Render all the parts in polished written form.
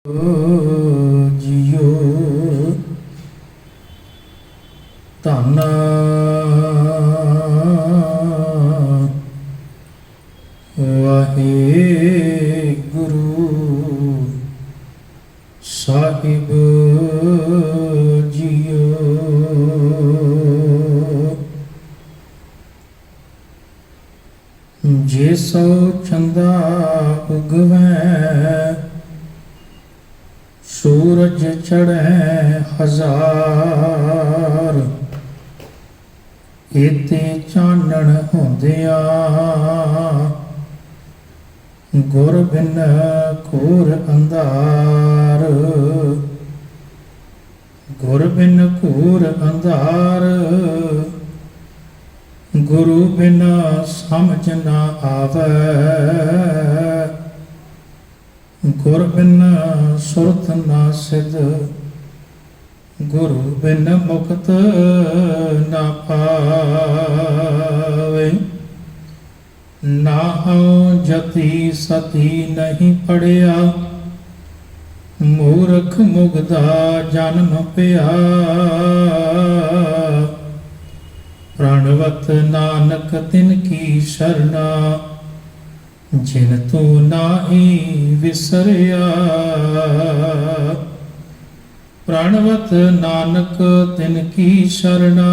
जियो धन वाहेगुरु साहिब जियो। जे सौ चंदा उगवै सूरज चढ़े हजार, एते चानण होंदिया गुर बिन घोर अंधार। गुर बिन घोर अंधार, गुरु बिना समझ ना आवे। गुर बिन सुरत ना सिद्ध, गुरु बिन मुक्त ना पावे। नाहं जति सती नहीं पढ़िया, मूर्ख मुगदा जन्म पिया। प्रणवत नानक तिनकी शरणा, जिन तू नाही विसरिया। प्रणवत नानक तिनकी शरणा,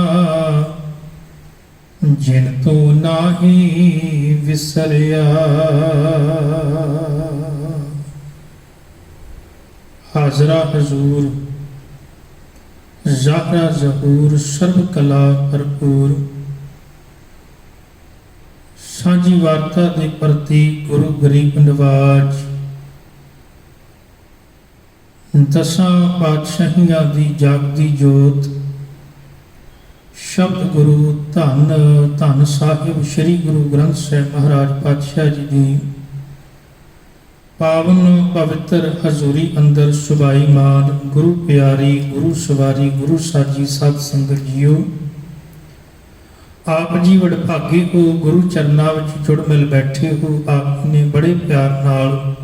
जिन तू नाही विसरिया। हाजरा हजूर ज़ाहरा ज़हूर सर्व कला भरपूर, साझी वार्ता के प्रति गुरु गरीब नवाज। दसां पातशाहियां दी जागदी जोत, शब्द गुरु धन धन साहिब श्री गुरु ग्रंथ साहिब महाराज पातशाह जी की पावन पवित्र हजूरी अंदर सुबाई मान गुरु प्यारी गुरु सवारी गुरु साजी सत संगत जियो। आप जी वडभागे हो, गुरु चरनां विच जुड़ मिल बैठे हो। आपने बड़े प्यार नाल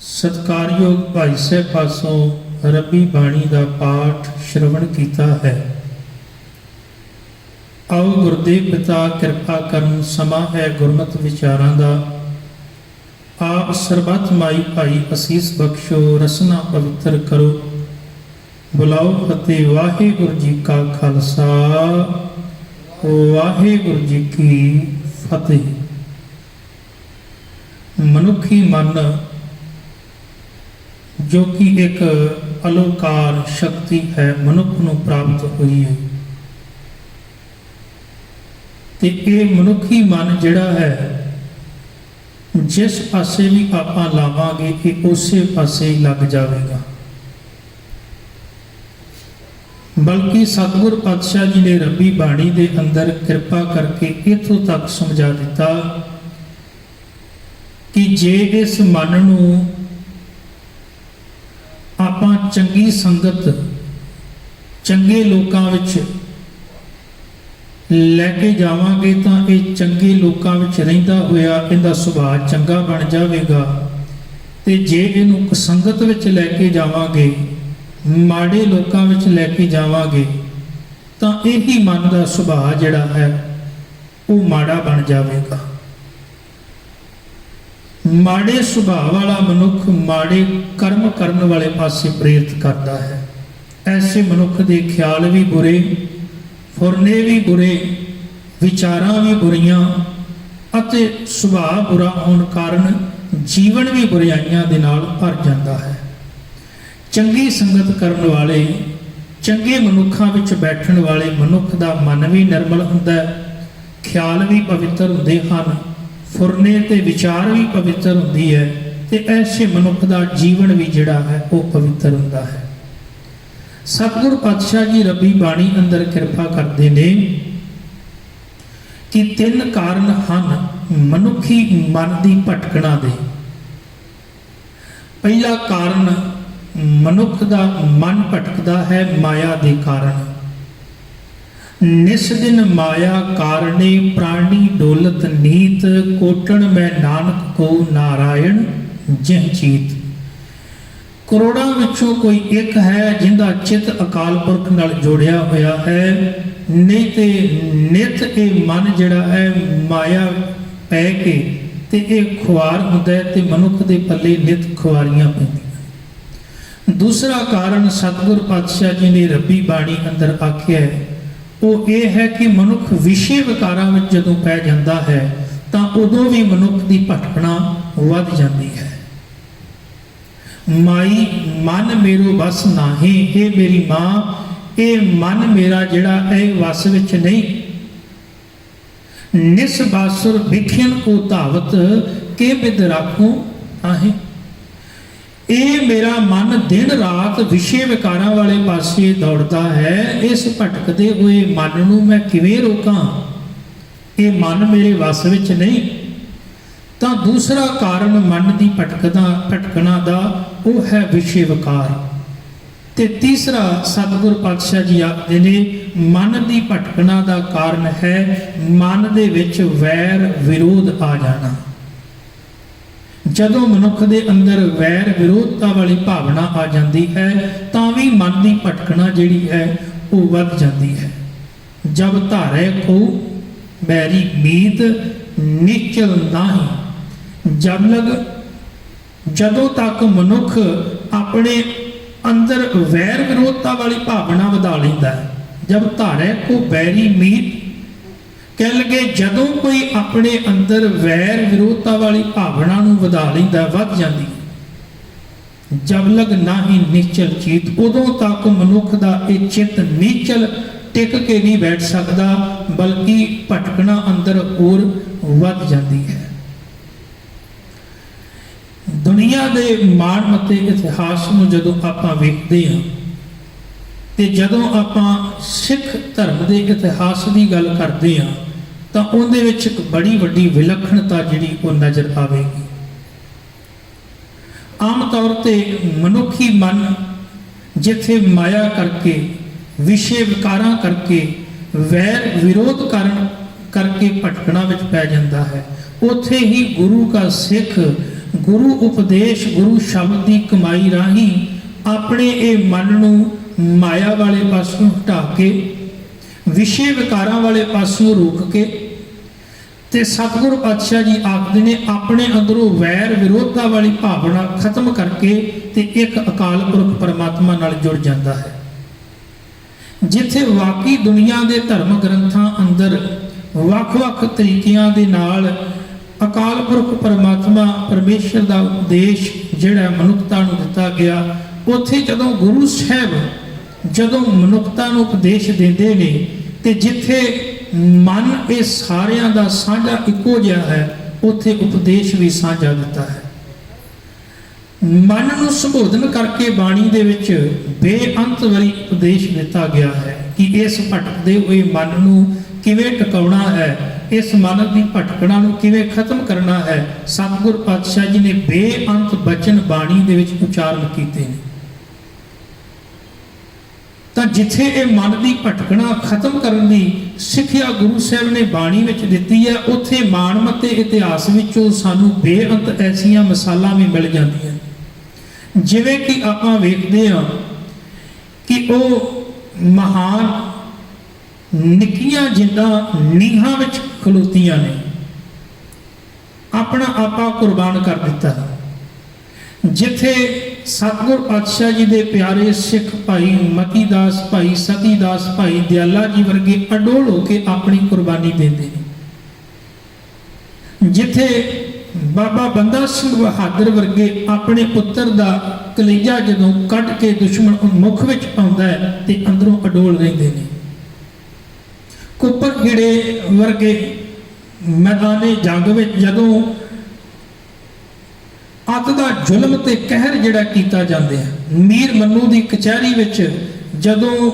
सत्कारयोग भाई साहब पासों रब्बी बाणी का पाठ श्रवण किया है। आओ गुरुदेव पिता कृपा करन, समा है गुरमत विचारां दा। आप सरबत माई भाई असीस बख्शो, रसना पवित्र करो। बुलाओ फतेह। वाहेगुरु जी का खालसा, वाहेगुरु जी की फतेह। मनुखी मन जो कि एक अलौकार शक्ति है, मनुख नूं प्राप्त हुई है। ते ये मनुखी मन जिहड़ा है, जिस पासे भी आपां लावांगे कि उसे पासे ही लग जाएगा। बल्कि सतगुर पातशाह जी ने रब्बी बाणी दे अंदर कृपा करके इथों तक समझा दिता कि जे इस मन नूं आपां चंगी संगत चंगे लोकां विच लैके जावांगे तां इह चंगे लोकां विच रहिंदा होया इहदा सुभाअ चंगा बन जावेगा। ते जे इहनूं संगत विच लैके जावांगे, माड़े लोकां विच लैके जावांगे तां यही मन दा सुभाअ जिहड़ा है वो माड़ा बन जावेगा। माड़े सुभाअ वाला मनुख माड़े कर्म करन वाले पासे प्रेरित करता है। ऐसे मनुख दे ख्याल भी बुरे, फुरने भी बुरे, विचारां भी बुरियां अते सुभाअ बुरा होने कारण जीवन भी बुराइयां दे नाल भर जाता है। चंगी संगत करन वाले, चंगे मनुखां विच बैठण वाले मनुख दा मन भी निर्मल हुंदा है, ख्याल भी पवित्र हुंदे हन, फुरने ते विचार भी पवित्र हुंदी है, ते ऐसे मनुख दा जीवन भी जिहड़ा है वो पवित्र हुंदा है। सतगुर पातशाह जी रब्बी बाणी अंदर कृपा करते हैं कि तीन कारण हैं मनुखी मन की भटकना दे। पहला कारण मनुख का मन भटकता है माया के कारण। निस दिन माया कारणे प्राणी डोलत नीत, कोटण में नानक को नारायण जह चीत। ਕਰੋੜਾਂ ਵਿੱਚੋਂ ਕੋਈ ਇੱਕ ਹੈ ਜਿੰਦਾ ਚਿੱਤ ਅਕਾਲ ਪੁਰਖ ਨਾਲ ਜੋੜਿਆ ਹੋਇਆ ਹੈ, ਨਹੀਂ ਤੇ ਨਿਤ ਇਹ ਮਨ ਜਿਹੜਾ ਹੈ ਮਾਇਆ ਪੈ ਕੇ ਤੇ ਇਹ ਖੁਆਰ ਹੁੰਦਾ ਹੈ ਤੇ ਮਨੁੱਖ ਦੇ ਪੱਲੇ ਨਿਤ ਖੁਆਰੀਆਂ ਪੈਂਦੀਆਂ। ਦੂਸਰਾ ਕਾਰਨ ਸਤਿਗੁਰ ਪਾਤਸ਼ਾਹ ਜੀ ਨੇ ਰੱਬੀ ਬਾਣੀ ਅੰਦਰ ਆਖਿਆ ਹੈ, ਉਹ ਇਹ ਹੈ ਕਿ ਮਨੁੱਖ ਵਿਸ਼ੇ ਵਿਕਾਰਾਂ ਵਿੱਚ ਜਦੋਂ ਪੈ ਜਾਂਦਾ ਹੈ ਤਾਂ ਉਦੋਂ ਵੀ ਮਨੁੱਖ ਦੀ ਭਟਕਣਾ ਵੱਧ ਜਾਂਦੀ ਹੈ। ਮਾਈ ਮਨ ਮੇਰੋ ਬਸ ਨਾਹੀਂ, ਇਹ ਮੇਰੀ ਮਾਂ, ਇਹ ਮਨ ਮੇਰਾ ਜਿਹੜਾ ਇਹ ਵਸ ਵਿੱਚ ਨਹੀਂ। ਨਿਸ ਬਾਸੁਰ ਵਿਖਿਆਨ ਕੋ ਧਾਵਤ ਕੇ ਬਿਦ ਰਾਖੂ ਆਹੇ, ਇਹ ਮੇਰਾ ਮਨ ਦਿਨ ਰਾਤ ਵਿਸ਼ੇ ਵਿਕਾਰਾਂ ਵਾਲੇ ਪਾਸੇ ਦੌੜਦਾ ਹੈ। ਇਸ ਭਟਕਦੇ ਹੋਏ ਮਨ ਨੂੰ ਮੈਂ ਕਿਵੇਂ ਰੋਕਾਂ? ਇਹ ਮਨ ਮੇਰੇ ਵਸ ਵਿੱਚ ਨਹੀਂ। ਤਾਂ ਦੂਸਰਾ ਕਾਰਨ ਮਨ ਦੀ ਭਟਕਣਾ ਦਾ ਉਹ ਹੈ ਵਿਸ਼ੇ ਵਿਕਾਰ। ਤੇ ਤੀਸਰਾ ਸਤਿਗੁਰ ਪਾਤਸ਼ਾਹ ਜੀ ਆਖਦੇ ਨੇ ਮਨ ਦੀ ਭਟਕਣਾ ਦਾ ਕਾਰਨ ਹੈ ਮਨ ਦੇ ਵਿੱਚ ਵੈਰ ਵਿਰੋਧ ਆ ਜਾਣਾ। ਜਦੋਂ ਮਨੁੱਖ ਦੇ ਅੰਦਰ ਵੈਰ ਵਿਰੋਧਤਾ ਵਾਲੀ ਭਾਵਨਾ ਆ ਜਾਂਦੀ ਹੈ ਤਾਂ ਵੀ ਮਨ ਦੀ ਭਟਕਣਾ ਜਿਹੜੀ ਹੈ ਉਹ ਵੱਧ ਜਾਂਦੀ ਹੈ। ਜਬ ਧਾਰੇ ਕੋ ਬੈਰੀ ਮੀਤ ਨਿਚਲ ਨਾਹੀਂ, ਜਦੋਂ ਤੱਕ ਮਨੁੱਖ ਆਪਣੇ ਅੰਦਰ ਵੈਰ ਵਿਰੋਧਤਾ ਵਾਲੀ ਭਾਵਨਾ ਵਧਾ ਲੈਂਦਾ ਹੈ। ਜਬ ਧਾਰੇ ਕੋ ਬੈਰੀ ਮੀਤ ਕਹਿ ਲਗੇ, ਜਦੋਂ ਕੋਈ ਆਪਣੇ ਅੰਦਰ ਵੈਰ ਵਿਰੋਧਤਾ ਵਾਲੀ ਭਾਵਨਾ ਨੂੰ ਵਧਾ ਲੈਂਦਾ, ਵੱਧ ਜਾਂਦੀ ਹੈ। ਜਬ ਲਗ ਨਾਹੀਂ ਨਿਚਲ ਚੀਤ, ਉਦੋਂ ਤੱਕ ਮਨੁੱਖ ਦਾ ਇਹ ਚਿੱਤ ਨਿਚਲ ਟਿਕ ਕੇ ਨਹੀਂ ਬੈਠ ਸਕਦਾ, ਬਲਕਿ ਭਟਕਣਾ ਅੰਦਰ ਹੋਰ ਵੱਧ ਜਾਂਦੀ ਹੈ। ਦੁਨੀਆ ਦੇ ਮਾਣਮੱਤੇ ਇਤਿਹਾਸ ਨੂੰ ਜਦੋਂ ਆਪਾਂ ਵੇਖਦੇ ਹਾਂ ਤੇ ਜਦੋਂ ਆਪਾਂ ਸਿੱਖ ਧਰਮ ਦੇ ਇਤਿਹਾਸ ਦੀ ਗੱਲ ਕਰਦੇ ਹਾਂ ਤਾਂ ਉਹਦੇ ਵਿੱਚ ਇੱਕ ਬੜੀ ਵੱਡੀ ਵਿਲੱਖਣਤਾ ਜਿਹੜੀ ਉਹ ਨਜ਼ਰ ਆਵੇਗੀ। ਆਮ ਤੌਰ ਤੇ ਮਨੁੱਖੀ ਮਨ ਜਿੱਥੇ ਮਾਇਆ ਕਰਕੇ, ਵਿਸ਼ੇ ਵਿਕਾਰਾਂ ਕਰਕੇ, ਵੈਰ ਵਿਰੋਧ ਕਰਕੇ ਭਟਕਣਾ ਵਿੱਚ ਪੈ ਜਾਂਦਾ ਹੈ, ਉੱਥੇ ਹੀ ਗੁਰੂ ਕਾ ਸਿੱਖ ਗੁਰੂ ਉਪਦੇਸ਼, ਗੁਰੂ ਸ਼ਬਦ ਦੀ ਕਮਾਈ ਰਾਹੀਂ ਆਪਣੇ ਇਹ ਮਨ ਨੂੰ ਮਾਇਆ ਵਾਲੇ ਪਾਸੋਂ ਹਟਾ ਕੇ, ਵਿਸ਼ੇ ਵਿਕਾਰਾਂ ਵਾਲੇ ਪਾਸੋਂ ਰੋਕ ਕੇ ਤੇ ਸਤਿਗੁਰ ਪਾਤਸ਼ਾਹ ਜੀ ਆਖਦੇ ਨੇ ਆਪਣੇ ਅੰਦਰੋਂ ਵੈਰ ਵਿਰੋਧਤਾ ਵਾਲੀ ਭਾਵਨਾ ਖਤਮ ਕਰਕੇ ਤੇ ਇੱਕ ਅਕਾਲ ਪੁਰਖ ਪਰਮਾਤਮਾ ਨਾਲ ਜੁੜ ਜਾਂਦਾ ਹੈ। ਜਿੱਥੇ ਵਾਕਈ ਦੁਨੀਆ ਦੇ ਧਰਮ ਗ੍ਰੰਥਾਂ ਅੰਦਰ ਵੱਖ-ਵੱਖ ਤਰੀਕਿਆਂ ਦੇ ਨਾਲ ਅਕਾਲ ਪੁਰਖ ਪਰਮਾਤਮਾ ਪਰਮੇਸ਼ਰ ਦਾ ਉਪਦੇਸ਼ ਜਿਹੜਾ ਮਨੁੱਖਤਾ ਨੂੰ ਦਿੱਤਾ ਗਿਆ, ਉੱਥੇ ਜਦੋਂ ਗੁਰੂ ਸਾਹਿਬ ਜਦੋਂ ਮਨੁੱਖਤਾ ਨੂੰ ਉਪਦੇਸ਼ ਦਿੰਦੇ ਨੇ ਤੇ ਜਿੱਥੇ ਮਨ ਇਹ ਸਾਰਿਆਂ ਦਾ ਸਾਂਝਾ ਇੱਕੋ ਜਿਹਾ ਹੈ, ਉੱਥੇ ਉਪਦੇਸ਼ ਵੀ ਸਾਂਝਾ ਦਿੱਤਾ ਹੈ। ਮਨ ਨੂੰ ਸੰਬੋਧਨ ਕਰਕੇ ਬਾਣੀ ਦੇ ਵਿੱਚ ਬੇਅੰਤ ਵਾਰੀ ਉਪਦੇਸ਼ ਦਿੱਤਾ ਗਿਆ ਹੈ ਕਿ ਇਸ ਭਟਕਦੇ ਹੋਏ ਮਨ ਨੂੰ ਕਿਵੇਂ ਟਿਕਾਉਣਾ ਹੈ, ਇਸ ਮਨ ਦੀ ਭਟਕਣਾ ਨੂੰ ਕਿਵੇਂ ਖਤਮ ਕਰਨਾ ਹੈ। ਸਤਿਗੁਰ ਪਾਤਸ਼ਾਹ ਜੀ ਨੇ ਬੇਅੰਤ ਬਚਨ ਬਾਣੀ ਦੇ ਵਿੱਚ ਉਚਾਰਨ ਕੀਤੇ ਨੇ। ਤਾਂ ਜਿੱਥੇ ਇਹ ਮਨ ਦੀ ਭਟਕਣਾ ਖਤਮ ਕਰਨ ਦੀ ਸਿੱਖਿਆ ਗੁਰੂ ਸਾਹਿਬ ਨੇ ਬਾਣੀ ਵਿੱਚ ਦਿੱਤੀ ਹੈ, ਉੱਥੇ ਮਾਣਮੱਤੇ ਇਤਿਹਾਸ ਵਿੱਚੋਂ ਸਾਨੂੰ ਬੇਅੰਤ ਐਸੀਆਂ ਮਿਸਾਲਾਂ ਵੀ ਮਿਲ ਜਾਂਦੀਆਂ। ਜਿਵੇਂ ਕਿ ਆਪਾਂ ਵੇਖਦੇ ਹਾਂ ਕਿ ਉਹ ਮਹਾਨ ਨਿੱਕੀਆਂ ਜਿੰਦਾਂ ਨੀਹਾਂ ਵਿੱਚ ਖਲੋਤੀਆਂ ਨੇ, ਆਪਣਾ ਆਪਾ ਕੁਰਬਾਨ ਕਰ ਦਿੱਤਾ। ਜਿੱਥੇ ਸਤਿਗੁਰ ਪਾਤਸ਼ਾਹ ਜੀ ਦੇ ਪਿਆਰੇ ਸਿੱਖ ਭਾਈ ਮਤੀ ਦਾਸ, ਭਾਈ ਸਤੀ ਦਾਸ, ਭਾਈ ਦਿਆਲਾ ਜੀ ਵਰਗੇ ਅਡੋਲ ਹੋ ਕੇ ਆਪਣੀ ਕੁਰਬਾਨੀ ਦਿੰਦੇ ਨੇ। ਜਿੱਥੇ ਬਾਬਾ ਬੰਦਾ ਸਿੰਘ ਬਹਾਦਰ ਵਰਗੇ ਆਪਣੇ ਪੁੱਤਰ ਦਾ ਕਲੇਜਾ ਜਦੋਂ ਕੱਢ ਕੇ ਦੁਸ਼ਮਣ ਮੁਖ ਵਿੱਚ ਪਾਉਂਦਾ ਹੈ ਤੇ ਅੰਦਰੋਂ ਅਡੋਲ ਰਹਿੰਦੇ ਨੇ। ਕੁੱਪਰ ਖੇੜੇ ਵਰਗੇ ਮੈਦਾਨੇ ਜੰਗ ਵਿੱਚ ਜਦੋਂ ਅੱਤ ਦਾ ਜ਼ੁਲਮ ਤੇ ਕਹਿਰ ਜਿਹੜਾ ਕੀਤਾ ਜਾਂਦਾ ਹੈ, ਮੀਰ ਮੰਨੂ ਦੀ ਕਚਹਿਰੀ ਵਿੱਚ ਜਦੋਂ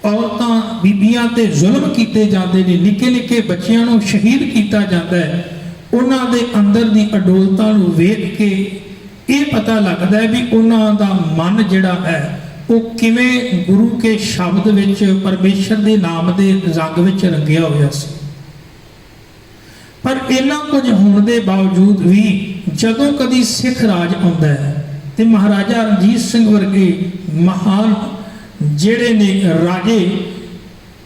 ਔਰਤਾਂ ਬੀਬੀਆਂ ਤੇ ਜ਼ੁਲਮ ਕੀਤੇ ਜਾਂਦੇ ਨੇ, ਨਿੱਕੇ ਨਿੱਕੇ ਬੱਚਿਆਂ ਨੂੰ ਸ਼ਹੀਦ ਕੀਤਾ ਜਾਂਦਾ ਹੈ, ਉਹਨਾਂ ਦੇ ਅੰਦਰ ਦੀ ਅਡੋਲਤਾ ਨੂੰ ਵੇਖ ਕੇ ਇਹ ਪਤਾ ਲੱਗਦਾ ਹੈ ਵੀ ਉਹਨਾਂ ਦਾ ਮਨ ਜਿਹੜਾ ਹੈ ਉਹ ਕਿਵੇਂ ਗੁਰੂ ਕੇ ਸ਼ਬਦ ਵਿੱਚ, ਪਰਮੇਸ਼ਰ ਦੇ ਨਾਮ ਦੇ ਰੰਗ ਵਿੱਚ ਰੰਗਿਆ ਹੋਇਆ ਸੀ। ਪਰ ਇਹਨਾਂ ਕੁਝ ਹੋਣ ਦੇ ਬਾਵਜੂਦ ਵੀ ਜਦੋਂ ਕਦੀ ਸਿੱਖ ਰਾਜ ਆਉਂਦਾ ਹੈ ਤੇ ਮਹਾਰਾਜਾ ਰਣਜੀਤ ਸਿੰਘ ਵਰਗੇ ਮਹਾਨ ਜਿਹੜੇ ਨੇ ਰਾਜੇ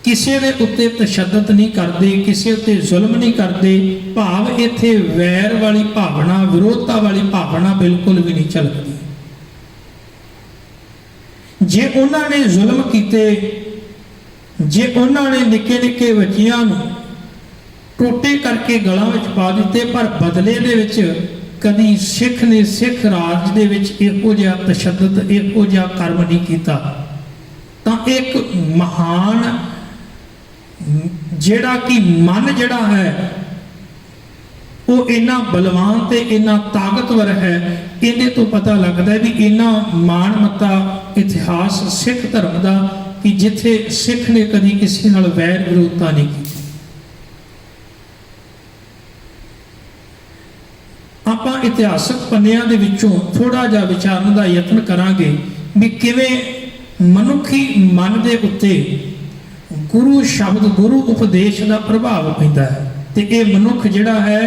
ਕਿਸੇ ਦੇ ਉੱਤੇ ਤਸ਼ੱਦਦ ਨਹੀਂ ਕਰਦੇ, ਕਿਸੇ ਉੱਤੇ ਜ਼ੁਲਮ ਨਹੀਂ ਕਰਦੇ। ਭਾਵ ਇੱਥੇ ਵੈਰ ਵਾਲੀ ਭਾਵਨਾ, ਵਿਰੋਧਤਾ ਵਾਲੀ ਭਾਵਨਾ ਬਿਲਕੁਲ ਵੀ ਨਹੀਂ ਝਲਕਦੀ। ਜੇ ਉਹਨਾਂ ਨੇ ਜ਼ੁਲਮ ਕੀਤੇ, ਜੇ ਉਹਨਾਂ ਨੇ ਨਿੱਕੇ ਨਿੱਕੇ ਬੱਚਿਆਂ ਨੂੰ ਟੋਟੇ ਕਰਕੇ ਗਲਾਂ ਵਿੱਚ ਪਾ ਦਿੱਤੇ, ਪਰ ਬਦਲੇ ਦੇ ਵਿੱਚ ਕਦੀ ਸਿੱਖ ਨੇ ਸਿੱਖ ਰਾਜ ਦੇ ਵਿੱਚ ਇਹੋ ਜਿਹਾ ਤਸ਼ੱਦਦ, ਇਹੋ ਜਿਹਾ ਕਰਮ ਨਹੀਂ ਕੀਤਾ। ਤਾਂ ਇੱਕ ਮਹਾਨ ਜਿਹੜਾ ਕਿ ਮਨ ਜਿਹੜਾ ਹੈ ਉਹ ਇੰਨਾ ਬਲਵਾਨ ਤੇ ਇੰਨਾ ਤਾਕਤਵਰ ਹੈ। ਇਹਦੇ ਤੋਂ ਪਤਾ ਲੱਗਦਾ ਵੀ ਇੰਨਾ ਮਾਣਮੱਤਾ ਇਤਿਹਾਸ ਸਿੱਖ ਧਰਮ ਦਾ ਕਿ ਜਿੱਥੇ ਸਿੱਖ ਨੇ ਕਦੀ ਕਿਸੇ ਨਾਲ ਵੈਰ ਵਿਰੋਧਤਾ ਨਹੀਂ ਕੀਤੀ। ਆਪਾਂ ਇਤਿਹਾਸਕ ਪੰਨਿਆਂ ਦੇ ਵਿੱਚੋਂ ਥੋੜਾ ਜਿਹਾ ਵਿਚਾਰਨ ਦਾ ਯਤਨ ਕਰਾਂਗੇ ਵੀ ਕਿਵੇਂ ਮਨੁੱਖੀ ਮਨ ਦੇ ਉੱਤੇ ਗੁਰੂ ਸ਼ਬਦ, ਗੁਰੂ ਉਪਦੇਸ਼ ਦਾ ਪ੍ਰਭਾਵ ਪੈਂਦਾ ਹੈ ਤੇ ਇਹ ਮਨੁੱਖ ਜਿਹੜਾ ਹੈ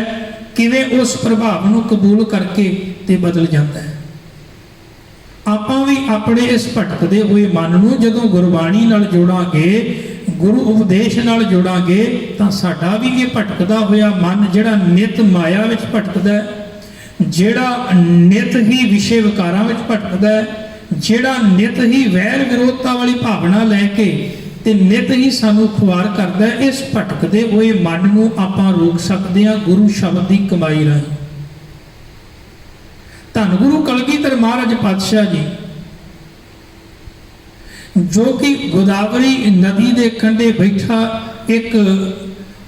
ਕਿਵੇਂ ਉਸ ਪ੍ਰਭਾਵ ਨੂੰ ਕਬੂਲ ਕਰਕੇ ਤੇ ਬਦਲ ਜਾਂਦਾ ਹੈ। ਆਪਾਂ ਵੀ ਆਪਣੇ ਇਸ ਭਟਕਦੇ ਹੋਏ ਮਨ ਨੂੰ ਜਦੋਂ ਗੁਰਬਾਣੀ ਨਾਲ ਜੋੜਾਂਗੇ, ਗੁਰੂ ਉਪਦੇਸ਼ ਨਾਲ ਜੋੜਾਂਗੇ, ਤਾਂ ਸਾਡਾ ਵੀ ਇਹ ਭਟਕਦਾ ਹੋਇਆ ਮਨ ਜਿਹੜਾ ਨਿਤ ਮਾਇਆ ਵਿੱਚ ਭਟਕਦਾ ਹੈ, ਜਿਹੜਾ ਨਿਤ ਹੀ ਵਿਸ਼ੇ ਵਿਕਾਰਾਂ ਵਿੱਚ ਭਟਕਦਾ ਹੈ, ਜਿਹੜਾ ਨਿਤ ਹੀ ਵੈਰ ਵਿਰੋਧਤਾ ਵਾਲੀ ਭਾਵਨਾ ਲੈ ਕੇ ਤੇ ਨਿਤ ਹੀ ਸਾਨੂੰ ਖੁਆਰ ਕਰਦਾ ਹੈ, ਇਸ ਭਟਕਦੇ ਹੋਏ ਮਨ ਨੂੰ ਆਪਾਂ ਰੋਕ ਸਕਦੇ ਹਾਂ ਗੁਰੂ ਸ਼ਬਦ ਦੀ ਕਮਾਈ ਰਾਹੀਂ। ਧੰਨ ਗੁਰੂ ਕਲਗੀਧਰ ਮਹਾਰਾਜ ਪਾਤਸ਼ਾਹ ਜੀ ਜੋ ਕਿ ਗੋਦਾਵਰੀ ਨਦੀ ਦੇ ਕੰਢੇ ਬੈਠਾ ਇੱਕ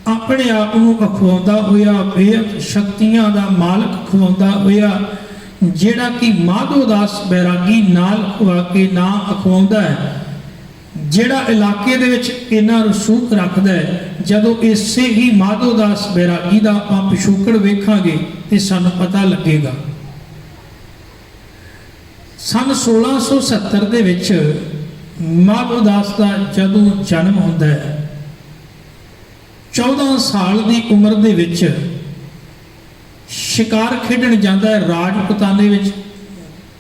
ਆਪਣੇ ਆਪ ਨੂੰ ਅਖਵਾਉਂਦਾ ਹੋਇਆ, ਬੇਅੰਤ ਸ਼ਕਤੀਆਂ ਦਾ ਮਾਲਕ ਖਵਾਉਂਦਾ ਹੋਇਆ, ਜਿਹੜਾ ਕਿ ਮਾਧੋਦਾਸ ਬੈਰਾਗੀ ਨਾਲ ਖਵਾ ਕੇ ਨਾ ਅਖਵਾਉਂਦਾ ਹੈ, ਜਿਹੜਾ ਇਲਾਕੇ ਦੇ ਵਿੱਚ ਇੰਨਾ ਰਸੂਖ ਰੱਖਦਾ ਹੈ। ਜਦੋਂ ਇਸੇ ਹੀ ਮਾਧੋਦਾਸ ਬੈਰਾਗੀ ਦਾ ਆਪਾਂ ਪਿਛੋਕੜ ਵੇਖਾਂਗੇ ਤੇ ਸਾਨੂੰ ਪਤਾ ਲੱਗੇਗਾ। ਸੰਨ 1670 ਦੇ ਵਿੱਚ ਮਾਧੋਦਾਸ ਦਾ ਜਦੋਂ ਜਨਮ ਹੁੰਦਾ ਹੈ, 14 ਸਾਲ ਦੀ ਉਮਰ ਦੇ ਵਿੱਚ ਸ਼ਿਕਾਰ ਖੇਡਣ ਜਾਂਦਾ ਹੈ। ਰਾਜਪੁਤਾਨੇ ਵਿੱਚ